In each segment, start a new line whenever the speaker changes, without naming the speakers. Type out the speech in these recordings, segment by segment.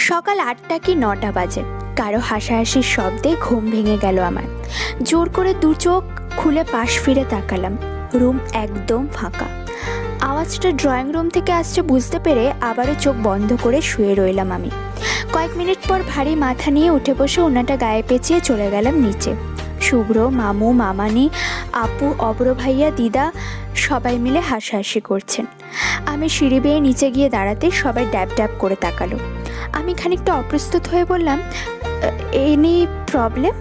সকাল 8টা কি 9টা বাজে। কারো হাসাহাসির শব্দে ঘুম ভেঙে গেল আমার। জোর করে দু চোখ খুলে পাশ ফিরে তাকালাম। রুম একদম ফাঁকা। আওয়াজটা ড্রয়িং রুম থেকে আসছে বুঝতে পেরে আবারও চোখ বন্ধ করে শুয়ে রইলাম আমি। কয়েক মিনিট পর ভারী মাথা নিয়ে উঠে বসে ওনাটা গায়ে পেঁচিয়ে চলে গেলাম নিচে। শুভ্র, মামু, মামানি, আপু, অব্র ভাইয়া, দিদা সবাই মিলে হাসাহাসি করছেন। আমি সিঁড়ি বেয়ে নিচে গিয়ে দাঁড়াতে সবাই ড্যাব ড্যাব করে তাকালো। আমি খানিকটা অপ্রস্তুত হয়ে বললাম, এনি প্রবলেম?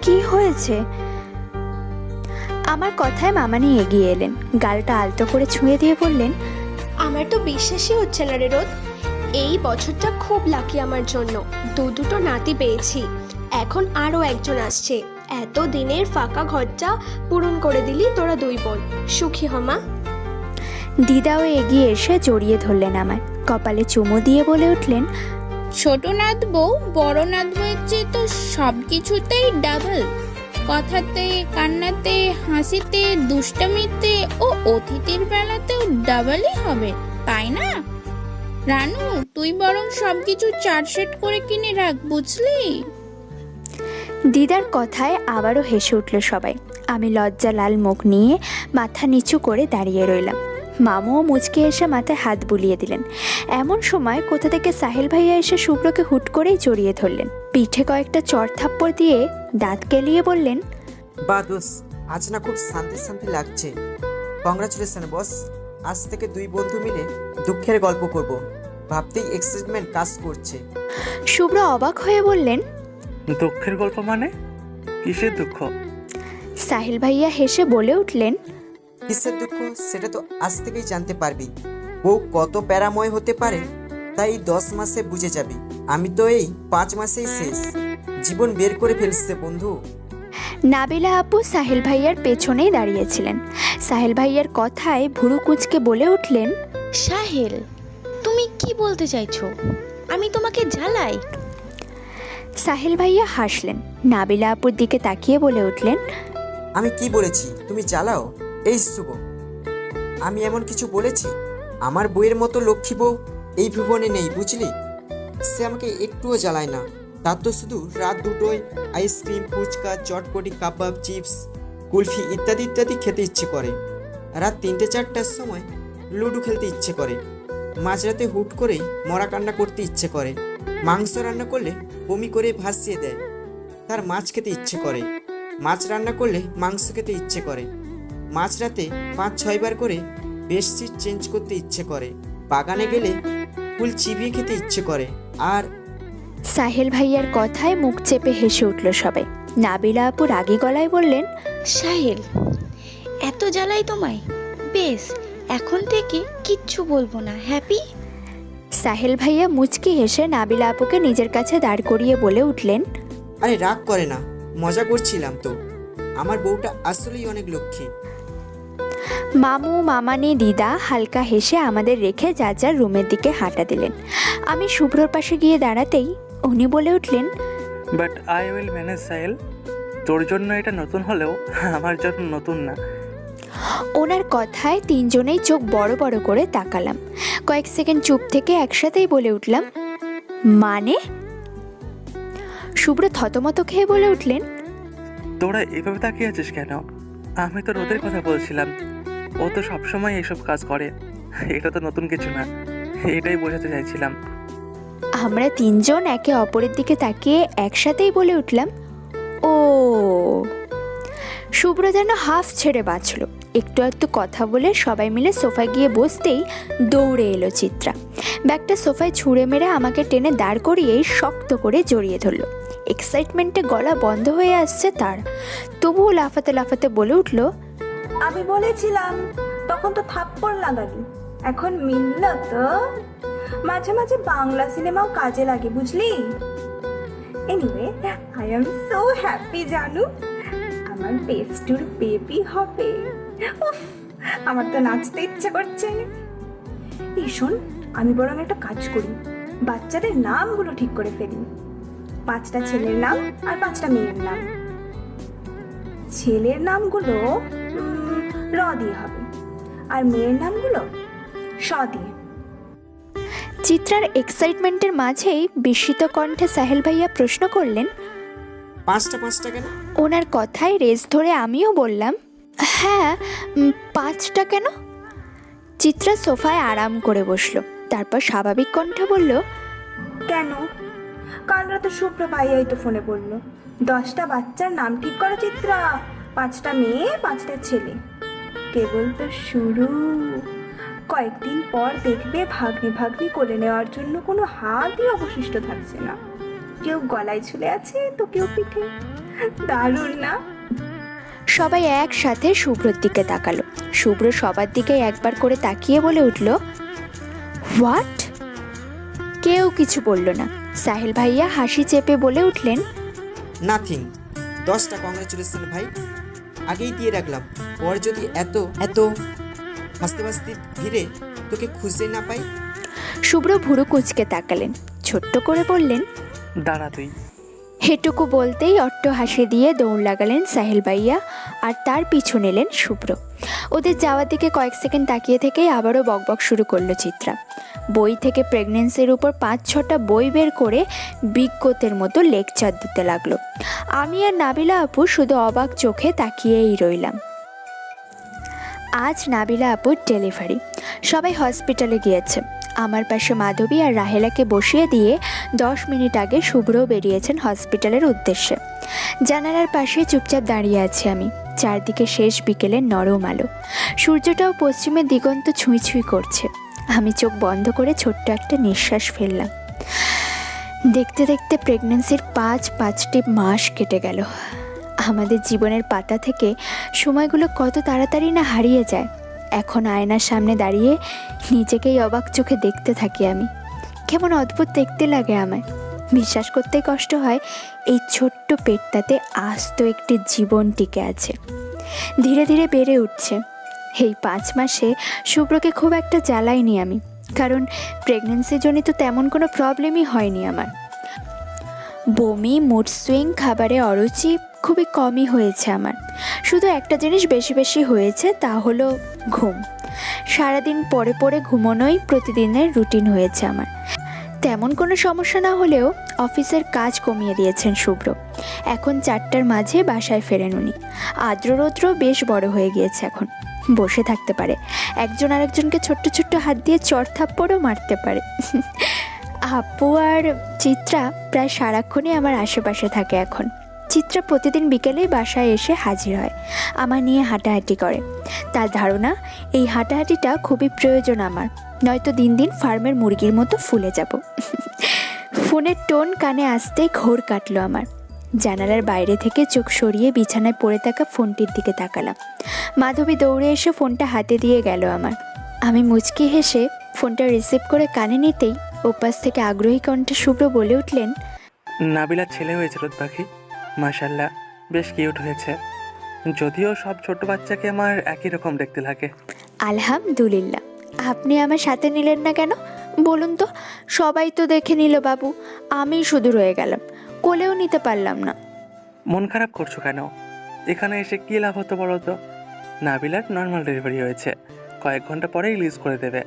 কি হয়েছে? আমার কথায় মামানি এগিয়ে এলেন, গালটা আলতো করে ছুঁয়ে দিয়ে বললেন,
আমার তো বিশ্বাসই হচ্ছে না রে রোদ। এই বছরটা খুব লাকি আমার জন্য। দুটো নাতি পেয়েছি, এখন আরও একজন আসছে। এত দিনের ফাঁকা ঘরটা পূরণ করে দিলি তোরা দুই বোন। সুখী হমা।
দিদাও এগিয়ে এসে জড়িয়ে ধরলেন আমার, কপালে চুমু দিয়ে বলে উঠলেন,
ছোট নাত বউ বড় নাত বউয়ের চেয়ে তো সব কিছুতেই ডাবল। কথাতে, কান্নাতে, হাসিতে, দুষ্টামিতে ও অতিথির বেলাতেও ডাবলই হবে, তাই না? রানু, তুই বরং সবকিছু চার সেট করে কিনে রাখ, বুঝলি?
দিদার কথায় আবারও হেসে উঠল সবাই। আমি লজ্জা লাল মুখ নিয়ে মাথা নিচু করে দাঁড়িয়ে রইলাম। মামুও মুচকে এসে মাথায় হাত বুলিয়ে দিলেন। এমন সময় কোথা থেকে সাহিল ভাইয়া এসে শুভ্রকে হুট করেই জড়িয়ে ধরলেন। পিঠে কয়েকটা চড় থাপ্পড় দিয়ে দাঁত কেলিয়ে বললেন,
বা দোস, আজ না খুব শান্তি শান্তি লাগছে। কংগ্রাচুলেশন বস। আজ থেকে দুই বন্ধু মিলে দুঃখের গল্প করব, ভাবতেই এক্সাইটমেন্ট কাজ করছে।
শুভ্র অবাক হয়ে বললেন,
দুঃখের গল্প মানে? কিসের দুঃখ?
সাহিল ভাইয়া হেসে বলে উঠলেন,
কিসের দুঃখ সেটা তো আজ থেকেই জানতে পারবি। বউ কত প্যারাময় হতে পারে তাই 10 মাসে বুঝে যাবি। আমি তো এই 5 মাসেই শেষ। জীবন বের করে ফেলছে বন্ধু।
নাবিলা আপু সাহিল ভাইয়ার পেছনেই দাঁড়িয়েছিলেন। সাহিল ভাইয়ার কথায় ভুরু কুঁচকে বলে উঠলেন,
সাহেল, তুমি কি বলতে চাইছো? আমি তোমাকে জ্বালাই?
সাহিল ভাইয়া হাসলেন, নাবিলা আপুর দিকে তাকিয়ে বলে উঠলেন,
আমি কি বলেছি তুমি জ্বালাও? এই শুভ, আমি এমন কিছু বলেছি? আমার বইয়ের মতো লক্ষ্মী বউ এই ভুবনে নেই, বুঝলি? সে আমাকে একটুও জ্বালায় না। তার তো শুধু রাত দুটোয় আইসক্রিম, ফুচকা, চটপটি, কাবাব, চিপস, কুলফি ইত্যাদি ইত্যাদি খেতে ইচ্ছে করে। রাত 3টে-4টার সময় লুডো খেলতে ইচ্ছে করে। মাঝরাতে হুট করেই মরা কান্না করতে ইচ্ছে করে। মাংস রান্না করলে বমি করে ভাসিয়ে দেয়। তার মাছ খেতে ইচ্ছে করে। মাছ রান্না করলে মাংস খেতে ইচ্ছে করে। মাঝরাতে 5-6 বার করে বেডশিট চেঞ্জ করতে ইচ্ছে করে। বাগানে গেলে ফুল চিবিয়ে খেতে ইচ্ছে করে। আর
সাহিল ভাইয়ার কথায় মুখ চেপে হেসে উঠল সবাই। নাবিলা আপু রাগী গলায় বললেন,
সাহেল, এত জ্বালাই তোমায়? বেশ, এখন থেকে কিচ্ছু বলবো না, হ্যাপি?
সাহিল ভাইয়া মুচকি হেসে নাবিলা আপুকে নিজের কাছে দাঁড় করিয়ে বলে উঠলেন,
আরে রাগ করে না, মজা করছিলাম তো। আমার বউটা আসলেই অনেক লক্ষ্মী।
মামু, মামানি, দিদা হালকা হেসে আমাদের রেখে যার যার রুমের দিকে হাঁটা দিলেন। আমি শুভ্রর পাশে গিয়ে দাঁড়াতেই উনি বলে উঠলেন,
বাট আই উইল ম্যানেজ সাহেল। তোর জন্য এটা নতুন হলেও আমার জন্য নতুন না।
ওনার কথায় তিনজনেই চোখ বড় বড় করে তাকালাম। কয়েক সেকেন্ড চুপ থেকে একসাথেই বলে উঠলাম, মানে? শুভ্র থতমত খেয়ে বলে উঠলেন,
তোরা এভাবে তাকিয়ে আছিস কেন? আমি তো রোদের কথা বলছিলাম। ও তো সবসময় এইসব কাজ করে। এটা তো নতুন কিছু না, এটাই বোঝাতে চাইছিলাম।
আমরা তিনজন একে অপরের দিকে তাকিয়ে একসাথেই বলে উঠলাম, ও। শুভ্র যেন হাফ ছেড়ে বাঁচল। একটু একটু কথা বলে সবাই মিলে সোফায় গিয়ে বসতেই দৌড়ে এলো চিত্রা। ব্যাগটা সোফায় ছুঁড়ে মেরে আমাকে টেনে দাঁড় করিয়েই শক্ত করে জড়িয়ে ধরল। এক্সাইটমেন্টে গলা বন্ধ হয়ে আসছে তার, তবুও লাফাতে লাফাতে বলে উঠল,
আমি বলেছিলাম তখন তো থাপ্পড় লাগালি, এখন মিলল তো। মাঝে মাঝে বাংলা সিনেমাও কাজে লাগে, বুঝলি? Anyway, I am so happy জানু, আমার বেস্টুর বেবি হবে। উফ, আমার তো নাচতে ইচ্ছে করছে। এই শোন, আমি বরং একটা কাজ করি, বাচ্চাদের নামগুলো ঠিক করে ফেলি। 5টা ছেলের নাম আর 5টা মেয়ের নাম। ছেলের নামগুলো র দিয়ে হবে আর মেয়ের নামগুলো স দিয়ে।
চিত্রার এক্সাইটমেন্টের মাঝেই বিস্মিত কণ্ঠে সাহেল ভাইয়া প্রশ্ন করলেন,
5টা কেন?
ওনার কথায় রেস ধরে আমিও বললাম, হ্যাঁ 5টা কেন? চিত্রা সোফায় আরাম করে বসলো, তারপর স্বাভাবিক কণ্ঠে বলল,
কেন? কাল রাতে শুভ্র ভাইয়াই তো ফোনে বললো 10টা বাচ্চার নাম ঠিক করো চিত্রা, 5টা মেয়ে 5টা ছেলে। কেবল তো শুরু, কয়েকদিন পর দেখবে ভাগ্নে ভাগ্নি কোলে নেওয়ার জন্য কোনো হাতই অবশিষ্ট থাকছে না। কেউ গলায় ঝুলে আছে তো কেউ পিঠে। দারুণ না?
সবাই একসাথে শুভ্রর দিকে তাকালো। শুভ্র সবার দিকে একবার করে তাকিয়ে বলে উঠল, হোয়াট? কেউ কিছু বলল না। সাহেল ভাইয়া হাসি চেপে বলে উঠলেন,
নাথিং। 10টা কংগ্রেচুলেশন ভাই, আগেই দিয়ে রাখলাম। ওর যদি এত হাসতে হাসতে ভিড়ে তোকে খুঁজে না পাই।
শুভ্র ভুরু কুঁচকে তাকালেন, ছোট্ট করে বললেন,
দাঁড়া তুই।
হেটুকু বলতেই অট্ট হাসি দিয়ে দৌড় লাগালেন সাহেল ভাইয়া, আর তার পিছু নিলেন শুভ্র। ওদের যাওয়ার দিকে কয়েক সেকেন্ড তাকিয়ে থেকেই আবারও বকবক শুরু করলো চিত্রা। বই থেকে প্রেগনেন্সির উপর 5-6টা বই বের করে বিজ্ঞতের মতো লেকচার দিতে লাগলো। আমি আর নাবিলা আপু শুধু অবাক চোখে তাকিয়েই রইলাম। আজ নাবিলা আপুর ডেলিভারি। সবাই হসপিটালে গিয়েছে। আমার পাশে মাধবী আর রাহেলাকে বসিয়ে দিয়ে 10 মিনিট আগে শুভ্রও বেরিয়েছেন হসপিটালের উদ্দেশ্যে। জানালার পাশে চুপচাপ দাঁড়িয়ে আছি আমি। চারদিকে শেষ বিকেলের নরম আলো, সূর্যটাও পশ্চিমের দিগন্ত ছুঁই ছুঁই করছে। আমি চোখ বন্ধ করে ছোট্ট একটা নিঃশ্বাস ফেললাম। দেখতে দেখতে প্রেগন্যান্সির 5টি মাস কেটে গেল। আমাদের জীবনের পাতা থেকে সময়গুলো কত তাড়াতাড়ি না হারিয়ে যায়। এখন আয়নার সামনে দাঁড়িয়ে নিজেকেই অবাক চোখে দেখতে থাকি আমি। কেমন অদ্ভুত দেখতে লাগে আমায়। বিশ্বাস করতে কষ্ট হয় এই ছোট্ট পেটটাতে আস্ত একটি জীবন টিকে আছে, ধীরে ধীরে বেড়ে উঠছে। এই 5 মাসে শুভ্রকে খুব একটা জ্বালাইনি আমি, কারণ প্রেগনেন্সির জন্য তো তেমন কোনো প্রবলেমই হয়নি আমার। বমি, মুড সুইং, খাবারে অরুচি খুবই কমই হয়েছে আমার। শুধু একটা জিনিস বেশি বেশি হয়েছে, তা হলো ঘুম। সারাদিন পরে পরে ঘুমানোই প্রতিদিনের রুটিন হয়েছে আমার। তেমন কোনো সমস্যা না হলেও অফিসের কাজ কমিয়ে দিয়েছেন শুভ্র। এখন 4টার মাঝে বাসায় ফেরেন উনি। আদ্ররৌদ্র বেশ বড় হয়ে গিয়েছে, এখন বসে থাকতে পারে। একজন আরেকজনকে ছোট্ট ছোট্ট হাত দিয়ে চড় থাপ্পড়ও মারতে পারে। আপু আর চিত্রা প্রায় সারাক্ষণই আমার আশেপাশে থাকে এখন। চিত্রা প্রতিদিন বিকেলেই বাসায় এসে হাজির হয়, আমার নিয়ে হাঁটাহাঁটি করে। তার ধারণা এই হাঁটাহাঁটিটা খুবই প্রয়োজন আমার, নয়তো দিন দিন ফার্মের মুরগির মতো ফুলে যাব। ফোনের টোন কানে আসতে ঘোর কাটলো আমার। জানালার বাইরে থেকে চোখ সরিয়ে বিছানায় পড়ে থাকা ফোনটির দিকে তাকালাম। মাধবী দৌড়ে এসে ফোনটা হাতে দিয়ে গেল আমার। আমি মুচকি হেসে ফোনটা রিসিভ করে কানে নিতেই ওপাশ থেকে আগ্রহী কণ্ঠে শুভ্র বলে উঠলেন,
নাবিলার ছেলে হয়েছে রোদ পাখি, মাশাল্লাহ বেশ কিউট হয়েছে। যদিও সব ছোট বাচ্চাকে আমার একই রকম দেখতে লাগে।
আলহামদুলিল্লাহ। আপনি আমার সাথে নিলেন না কেন বলুন তো? সবাই তো দেখে নিল বাবু, আমি শুধু রয়ে গেলাম, কোলেও নিতে পারলাম না।
মন খারাপ করছো কেন? এখানে এসে কী লাভ হতো বলো তো? নাবিলার নর্মাল ডেলিভারি হয়েছে, কয়েক ঘন্টা পরেই রিলিজ করে দেবে।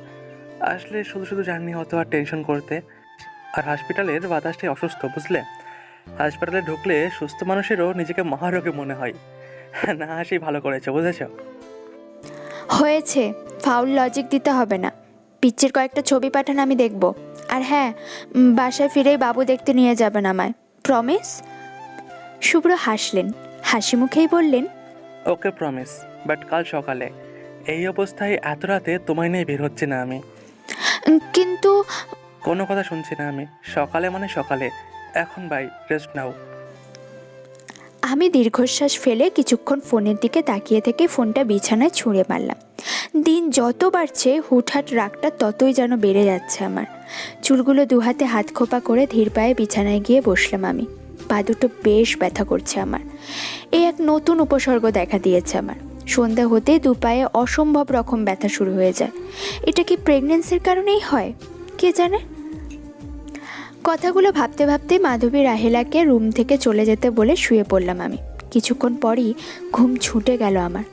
আসলে শুধু শুধু জার্নি হতো আর টেনশন করতে। আর হসপিটালের বাতাসটাই অসুস্থ, বুঝলে? হাসপাতালে ঢুকলে সুস্থ মানুষেরও নিজেকে মহারোগে মনে হয়। না হাসি ভালো করেছে, বুঝেছ?
হয়েছে, ফাউল লজিক দিতে হবে না। পিচ্চির কয়েকটা ছবি পাঠান, আমি দেখব। আর হ্যাঁ, বাসায় ফিরেই বাবু দেখতে নিয়ে যাবেন আমায়, প্রমিস? শুভ্র হাসলেন, হাসি মুখেই বললেন,
ওকে প্রমিস, বাট কাল সকালে। এই অবস্থায় এত রাতে তোমায় নিয়ে বের হচ্ছে না আমি।
কিন্তু
কোনো কথা শুনছি না আমি। সকালে মানে সকালে। এখন বাই, রেস্ট নাও।
আমি দীর্ঘশ্বাস ফেলে কিছুক্ষণ ফোনের দিকে তাকিয়ে থেকে ফোনটা বিছানায় ছুঁড়ে মারলাম। দিন যত বাড়ছে হুটহাট রাগটা ততই যেন বেড়ে যাচ্ছে আমার। চুলগুলো দুহাতে হাত খোপা করে ধীর পায়ে বিছানায় গিয়ে বসলাম আমি। পা দুটো বেশ ব্যথা করছে আমার। এই এক নতুন উপসর্গ দেখা দিয়েছে আমার। সন্ধ্যা হতে দু পায়ে অসম্ভব রকম ব্যথা শুরু হয়ে যায়। এটা কি প্রেগনেন্সির কারণেই হয় কে জানে? কথাগুলো ভাবতে ভাবতে মাধবী রাহেলাকে রুম থেকে চলে যেতে বলে শুয়ে পড়লাম আমি। কিছুক্ষণ পরই ঘুম ছুটে গেল আমার।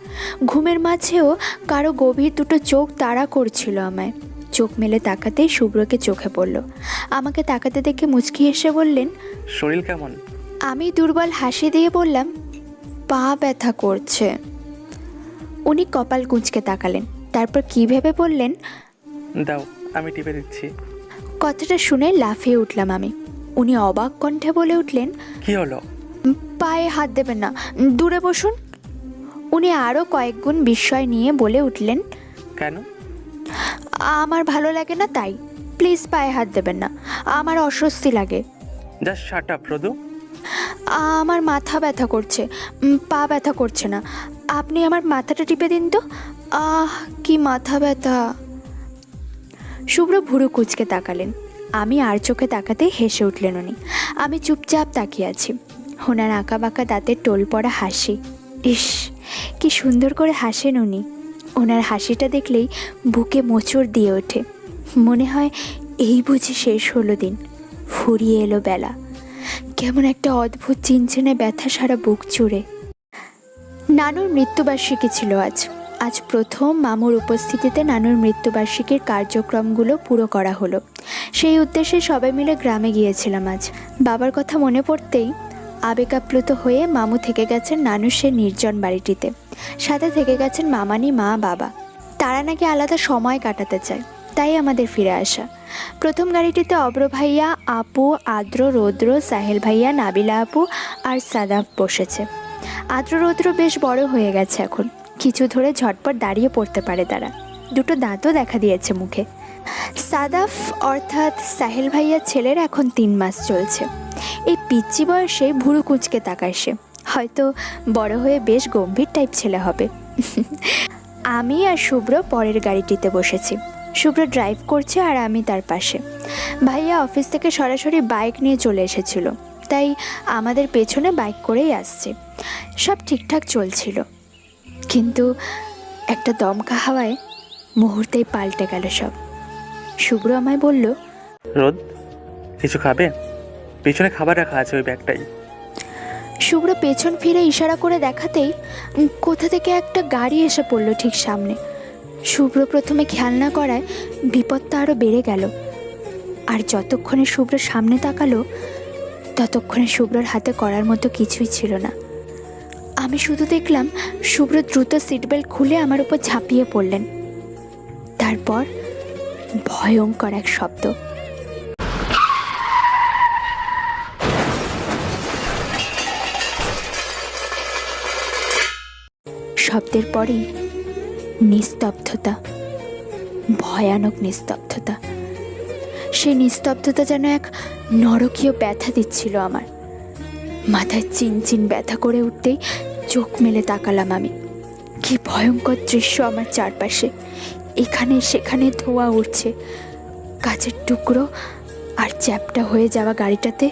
ঘুমের মাঝেও কারো গভীর দুটো চোখ তাড়া করছিল আমায়। চোখ মেলে তাকাতেই শুভ্রকে চোখে পড়ল। আমাকে তাকাতে দেখে মুচকি হেসে বললেন,
শরীর কেমন?
আমি দুর্বল হাসি দিয়ে বললাম, পা ব্যথা করছে। উনি কপাল কুঁচকে তাকালেন, তারপর কী ভেবে বললেন,
দাও আমি টিপে দিচ্ছি।
কথাটা শুনে লাফিয়ে উঠলাম আমি। উনি অবাক কণ্ঠে বলে উঠলেন,
কি হলো?
পায়ে হাত দেবেন না, দূরে বসুন। উনি আরও কয়েক গুণ বিস্ময় নিয়ে বলে উঠলেন,
কেন?
আমার ভালো লাগে না তাই। প্লিজ পায়ে হাত দেবেন না, আমার অস্বস্তি লাগে।
Just shut up Rodu.
আমার মাথা ব্যথা করছে, পা ব্যথা করছে না। আপনি আমার মাথাটা টিপে দিন তো। কি মাথা ব্যথা। শুভ্র ভুরু কুঁচকে তাকালেন। আমি আর চোখে তাকাতেই হেসে উঠলেন উনি। আমি চুপচাপ তাকিয়ে আছি। ওনার আঁকা বাঁকা দাঁতের টোল পড়া হাসি, ইস কি সুন্দর করে হাসেন উনি। ওনার হাসিটা দেখলেই বুকে মোচড় দিয়ে ওঠে। মনে হয় এই বুঝি শেষ হলো দিন, ফুরিয়ে এলো বেলা। কেমন একটা অদ্ভুত চিনচিনে ব্যথা সারা বুক জুড়ে। নানুর মৃত্যুবার্ষিকী ছিল আজ। আজ প্রথম মামুর উপস্থিতিতে নানুর মৃত্যুবার্ষিকীর কার্যক্রমগুলো পুরো করা হলো। সেই উদ্দেশ্যে সবাই মিলে গ্রামে গিয়েছিলাম আজ। বাবার কথা মনে পড়তেই আবেগাপ্লুত হয়ে মামু থেকে গেছেন নানুর সে নির্জন বাড়িটিতে। সাথে থেকে গেছেন মামানি, মা, বাবা। তারা নাকি আলাদা সময় কাটাতে চায়, তাই আমাদের ফিরে আসা। প্রথম গাড়িটিতে অব্র ভাইয়া, আপু, আদ্র, রৌদ্র, সাহেল ভাইয়া, নাবিলা আপু আর সাদাফ বসেছে। আদ্র রৌদ্র বেশ বড় হয়ে গেছে এখন। কিছু ধরে ঝটপট দাঁড়িয়ে পড়তে পারে তারা। দুটো দাঁতও দেখা দিয়েছে মুখে। সাদাফ অর্থাৎ সাহেল ভাইয়ার ছেলের এখন 3 মাস চলছে। এই পিচ্চি বয়সে ভুরু কুঁচকে তাকায় সে। হয়তো বড় হয়ে বেশ গম্ভীর টাইপ ছেলে হবে। আমি আর শুভ্র পরের গাড়িটিতে বসেছি। শুভ্র ড্রাইভ করছে আর আমি তার পাশে। ভাইয়া অফিস থেকে সরাসরি বাইক নিয়ে চলে এসেছিল, তাই আমাদের পেছনে বাইক করেই আসছে। সব ঠিকঠাক চলছিল, কিন্তু একটা দমকা হাওয়ায় মুহূর্তেই পাল্টে গেল সব। শুভ্র আমায় বলল,
রোদ কিছু খাবে? পিছনে খাবার রাখা আছে ওই ব্যাগটাই।
শুভ্র পেছন ফিরে ইশারা করে দেখাতেই কোথা থেকে একটা গাড়ি এসে পড়লো ঠিক সামনে। শুভ্র প্রথমে খেয়াল না করায় বিপদটা আরও বেড়ে গেল। আর যতক্ষণে শুভ্র সামনে তাকালো ততক্ষণে শুভ্রর হাতে করার মতো কিছুই ছিল না। আমি শুধু দেখলাম শুভ্র দ্রুত সিট বেল্ট খুলে আমার উপর ঝাঁপিয়ে পড়লেন। তারপর ভয়ঙ্কর এক শব্দ। শব্দের পরেই নিস্তব্ধতা, ভয়ানক নিস্তব্ধতা। সেই নিস্তব্ধতা যেন এক নরকীয় ব্যথা দিচ্ছিল আমার মাথায়। চিনচিন ব্যথা করে উঠতেই চোখ মেলে তাকালাম আমি। কি ভয়ঙ্কর দৃশ্য আমার চারপাশে। এখানে সেখানে ধোঁয়া উঠছে, কাচের টুকরো আর চ্যাপটা হয়ে যাওয়া গাড়িটাতে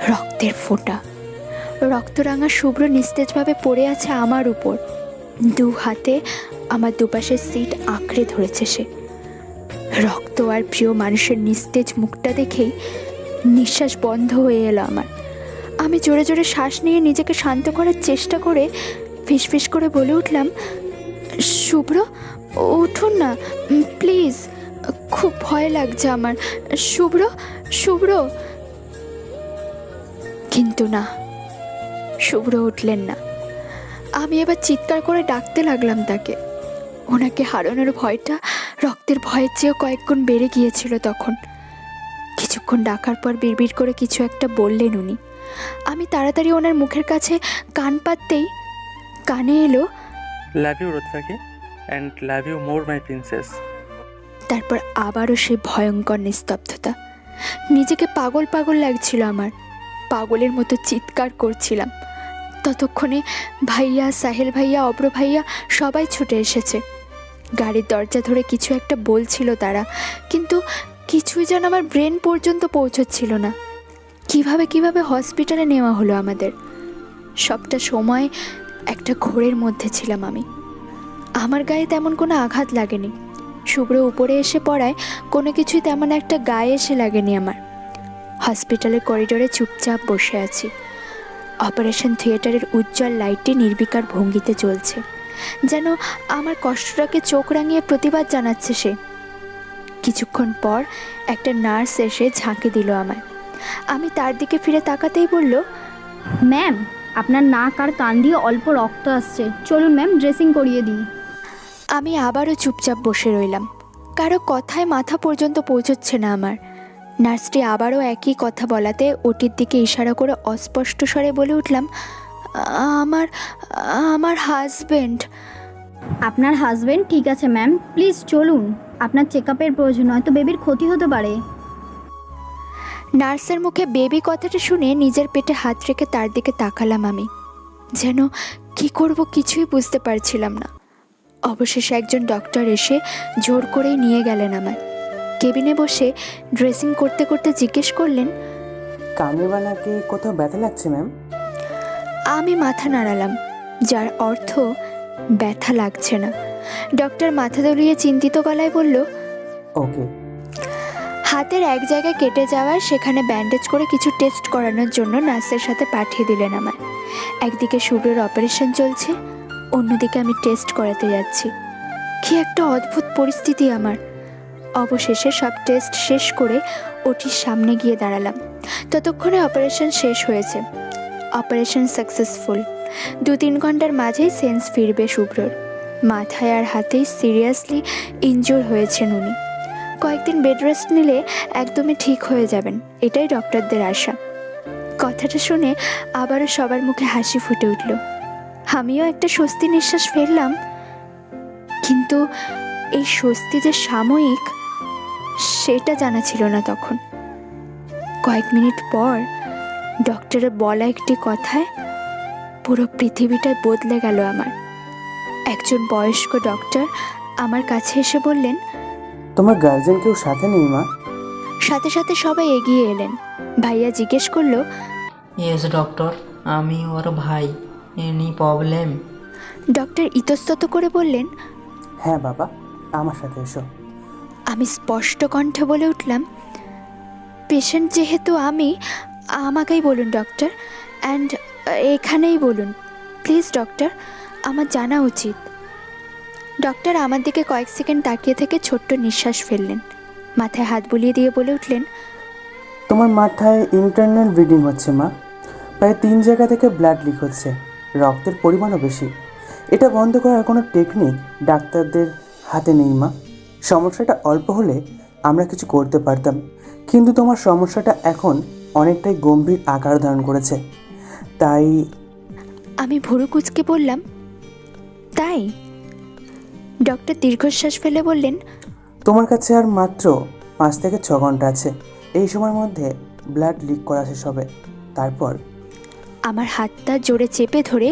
রক্তের ফোঁটা। রক্তরাঙা শুভ্র নিস্তেজভাবে পড়ে আছে আমার উপর। 2 হাতে আমার দুপাশের সিট আঁকড়ে ধরেছে সে। রক্ত আর প্রিয় মানুষের নিস্তেজ মুখটা দেখেই নিঃশ্বাস বন্ধ হয়ে এলো আমার। আমি জোরে জোরে শ্বাস নিয়ে নিজেকে শান্ত করার চেষ্টা করে ফিসফিস করে বলে উঠলাম, শুভ্র উঠুন না প্লিজ, খুব ভয় লাগছে আমার। শুভ্র, শুভ্র। কিন্তু না, শুভ্র উঠলেন না। আমি এবার চিৎকার করে ডাকতে লাগলাম তাকে। ওনাকে হারানোর ভয়টা রক্তের ভয়ের চেয়েও কয়েক গুণ বেড়ে গিয়েছিল তখন। কিছুক্ষণ ডাকার পর বিড়বিড় করে কিছু একটা বললেন উনি। আমি তাড়াতাড়ি ওনার মুখের কাছে কান পাততেই কানে এলো,
লাভ ইউ রোদ পাখি and love you more my princess.
তারপর আবারও সেই ভয়ঙ্কর নিস্তব্ধতা। নিজেকে পাগল পাগল লাগছিল আমার। পাগলের মতো চিৎকার করছিলাম। ততক্ষণে ভাইয়া, সাহেল ভাইয়া, অব্র ভাইয়া সবাই ছুটে এসেছে। গাড়ির দরজা ধরে কিছু একটা বলছিল তারা, কিন্তু কিছুই যেন আমার ব্রেন পর্যন্ত পৌঁছচ্ছিল না। কিভাবে হসপিটালে নেওয়া হলো আমাদের। সবটা সময় একটা ঘোরের মধ্যে ছিলাম আমি। আমার গায়ে তেমন কোনো আঘাত লাগেনি। শুভ্র উপরে এসে পড়ায় কোনো কিছুই তেমন একটা গায়ে এসে লাগেনি আমার। হসপিটালের করিডোরে চুপচাপ বসে আছি। অপারেশন থিয়েটারের উজ্জ্বল লাইটটি নির্বিকার ভঙ্গিতে জ্বলছে, যেন আমার কষ্টটাকে চোখ রাঙিয়ে প্রতিবাদ জানাচ্ছে সে। কিছুক্ষণ পর একটা নার্স এসে ঝাঁকে দিল আমায়। আমি তার দিকে ফিরে তাকাতেই বলল,
ম্যাম, আপনার নাক আর কান দিয়ে অল্প রক্ত আসছে, চলুন ম্যাম ড্রেসিং করিয়ে দিই।
আমি আবারও চুপচাপ বসে রইলাম। কারো কথায় মাথা পর্যন্ত পৌঁছচ্ছে না আমার। নার্সটি আবারও একই কথা বলাতে ওটির দিকে ইশারা করে অস্পষ্ট স্বরে বলে উঠলাম, আমার আমার হাজবেন্ড।
আপনার হাজবেন্ড? ঠিক আছে ম্যাম, প্লিজ চলুন, আপনার চেক আপের প্রয়োজন, হয়তো বেবির ক্ষতি হতে পারে।
নার্সের মুখে বেবি কথাটা শুনে নিজের পেটে হাত রেখে তার দিকে তাকালাম আমি। যেন কি করব কিছুই বুঝতে পারছিলাম না। অবশেষে একজন ডক্টর এসে জোর করেই নিয়ে গেলেন আমায়। কেবিনে বসে ড্রেসিং করতে করতে জিজ্ঞেস করলেন,
কানে বা নাকি কোথাও ব্যথা লাগছে ম্যাম?
আমি মাথা নাড়ালাম, যার অর্থ ব্যথা লাগছে না। ডক্টর মাথা দলিয়ে চিন্তিত গলায় বলল,
ওকে।
হাতের এক জায়গায় কেটে যাওয়ায় সেখানে ব্যান্ডেজ করে কিছু টেস্ট করানোর জন্য নার্সের সাথে পাঠিয়ে দিলেন আমায়। একদিকে শুভ্রের অপারেশন চলছে, অন্যদিকে আমি টেস্ট করাতে যাচ্ছি। কি একটা অদ্ভুত পরিস্থিতি আমার। অবশেষে সব টেস্ট শেষ করে ওটির সামনে গিয়ে দাঁড়ালাম। ততক্ষণে অপারেশন শেষ হয়েছে। Operation successful. 2-3 ঘন্টার মাঝেই সেন্স ফিরবে শুভ্রর। মাথায় আর হাতেই সিরিয়াসলি ইনজোর হয়েছেন উনি। কয়েকদিন বেড রেস্ট নিলে একদমই ঠিক হয়ে যাবেন, এটাই ডক্টরদের আশা। কথাটা শুনে আবারও সবার মুখে হাসি ফুটে উঠল। আমিও একটা স্বস্তি নিঃশ্বাস ফেললাম, কিন্তু এই স্বস্তি যে সাময়িক সেটা জানা ছিল না তখন। কয়েক মিনিট পর ডক্টরের বলা একটি কথায় পুরো পৃথিবীটাই বদলে গেল আমার। একজন বয়স্ক ডক্টর আমার কাছে এসে বললেন,
তোমার গার্জেন কেউ সাথে নেই মা?
সাথে সাথে সবাই এগিয়ে এলেন। ভাইয়া জিজ্ঞেস করলো,
ইয়েস ডক্টর, আমি ওর ভাই। Any problem?
ডক্টর ইতস্তত করে বললেন,
হ্যাঁ বাবা, আমার সাথে এসো।
আমি স্পষ্ট কণ্ঠে বলে উঠলাম, পেশেন্ট যেহেতু আমি, আমাকেই বলুন ডক্টর, অ্যান্ড এখানেই বলুন প্লিজ ডক্টর, আমার জানা উচিত। ডক্টর আমার দিকে কয়েক সেকেন্ড তাকিয়ে থেকে ছোট্ট নিঃশ্বাস ফেললেন, মাথায় হাত বুলিয়ে দিয়ে বলে উঠলেন,
তোমার মাথায় ইন্টারনাল ব্লিডিং হচ্ছে মা। প্রায় 3 জায়গা থেকে ব্লাড লিক হচ্ছে, রক্তের পরিমাণও বেশি। এটা বন্ধ করার কোনো টেকনিক ডাক্তারদের হাতে নেই মা। সমস্যাটা অল্প হলে আমরা কিছু করতে পারতাম, কিন্তু তোমার সমস্যাটা এখন অনেকটাই গম্ভীর আকার ধারণ করেছে। তাই
আমি ভুরু কুঁচকে বললাম, তাই? ডক্টর দীর্ঘশ্বাস ফেলে বললেন,
তোমার কাছে আর মাত্র 5 থেকে 6 ঘন্টা আছে। এই সময়ের মধ্যে ব্লাড লিক করা শেষ হবে। তারপর
আমার হাতটা জোরে চেপে ধরে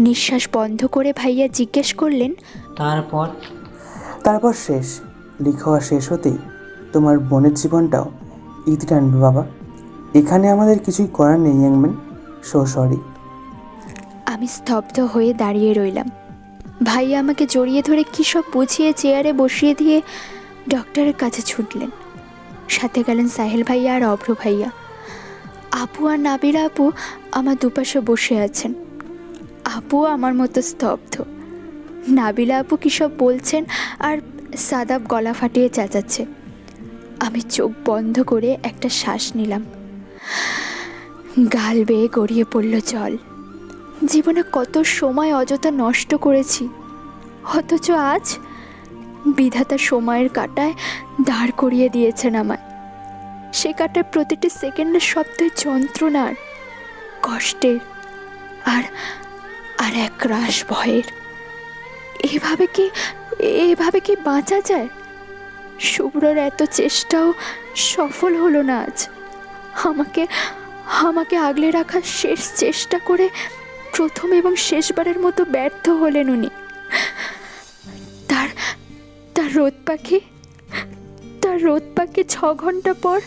নিঃশ্বাস বন্ধ করে ভাইয়া জিজ্ঞেস করলেন,
তারপর শেষ। লিক হওয়া শেষ হতেই তোমার বোনের জীবনটাও ইতি টানবে বাবা। এখানে আমাদের কিছুই করার নেই ইয়াংম্যান, সো সরি।
আমি স্তব্ধ হয়ে দাঁড়িয়ে রইলাম। ভাইয়া আমাকে জড়িয়ে ধরে কী সব বুঝিয়ে চেয়ারে বসিয়ে দিয়ে ডক্টরের কাছে ছুটলেন। সাথে গেলেন সাহেল ভাইয়া আর অভ্র ভাইয়া। আপু আর নাবিরা আপু আমার দুপাশে বসে আছেন। আপু আমার মতো স্তব্ধ। নাবিলা আপু কী সব বলছেন আর সাদাব গলা ফাটিয়ে চেঁচাচ্ছে। আমি চোখ বন্ধ করে একটা শ্বাস নিলাম। গাল বেয়ে গড়িয়ে পড়ল জল। জীবনে কত সময় অযথা নষ্ট করেছি, অথচ আজ বিধাতা সময়ের কাঁটায় দাঁড় করিয়ে দিয়েছেন আমায়। সে কাঁটার প্রতিটি সেকেন্ডের শব্দই যন্ত্রণার, কষ্টের আর আর এক রাশ ভয়ের। এভাবে কি বাঁচা যায়? শুভ্রর এত চেষ্টাও সফল হলো না আজ। আমাকে আগলে রাখার শেষ চেষ্টা করে প্রথম এবং শেষবারের মতো ব্যর্থ হলেন উনি। তার রোদ পাখি 6 ঘন্টা পর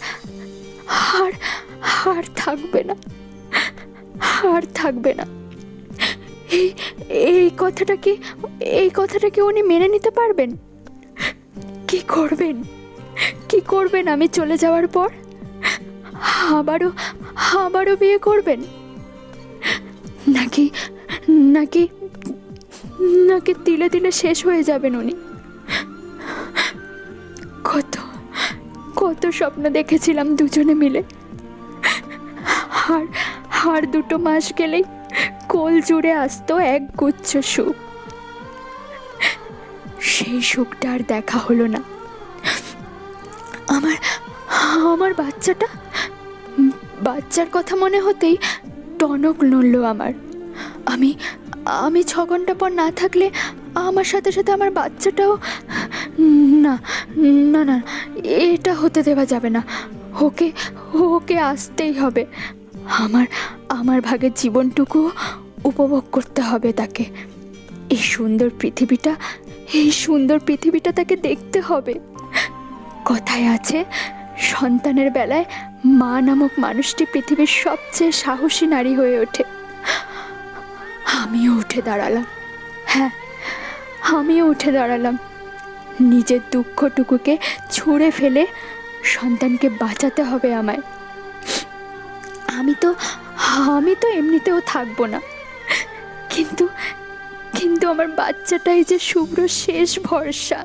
হার থাকবে না। এই কথাটা কি উনি মেনে নিতে পারবেন? কি করবেন আমি চলে যাওয়ার পর? আবারও বিয়ে করবেন নাকি তিলে তিলে শেষ হয়ে যাবেন উনি? কত স্বপ্ন দেখেছিলাম দুজনে মিলে। আর 2 মাস গেলেই কোল জুড়ে আসতো এক গুচ্ছ সুখ। সেই সুখটা আর দেখা হলো না। আমার বাচ্চার কথা মনে হতেই টনক নড়ল আমার। আমি 6 ঘন্টা পর না থাকলে আমার সাথে সাথে আমার বাচ্চাটাও না না না, এটা হতে দেওয়া যাবে না। ওকে আসতেই হবে। আমার ভাগের জীবনটুকু উপভোগ করতে হবে তাকে। এই সুন্দর পৃথিবীটা তাকে দেখতে হবে। কথায় আছে, সন্তানের বেলায় মা নামক মানুষটি পৃথিবীর সবচেয়ে সাহসী নারী হয়ে ওঠে। আমিও উঠে দাঁড়ালাম। হ্যাঁ, আমিও উঠে দাঁড়ালাম। নিজের দুঃখটুকুকে ছুঁড়ে ফেলে সন্তানকে বাঁচাতে হবে আমায়। আমি তো এমনিতেও থাকবো না, কিন্তু আমার বাচ্চাটাই যে শুভ্র শেষ ভরসা।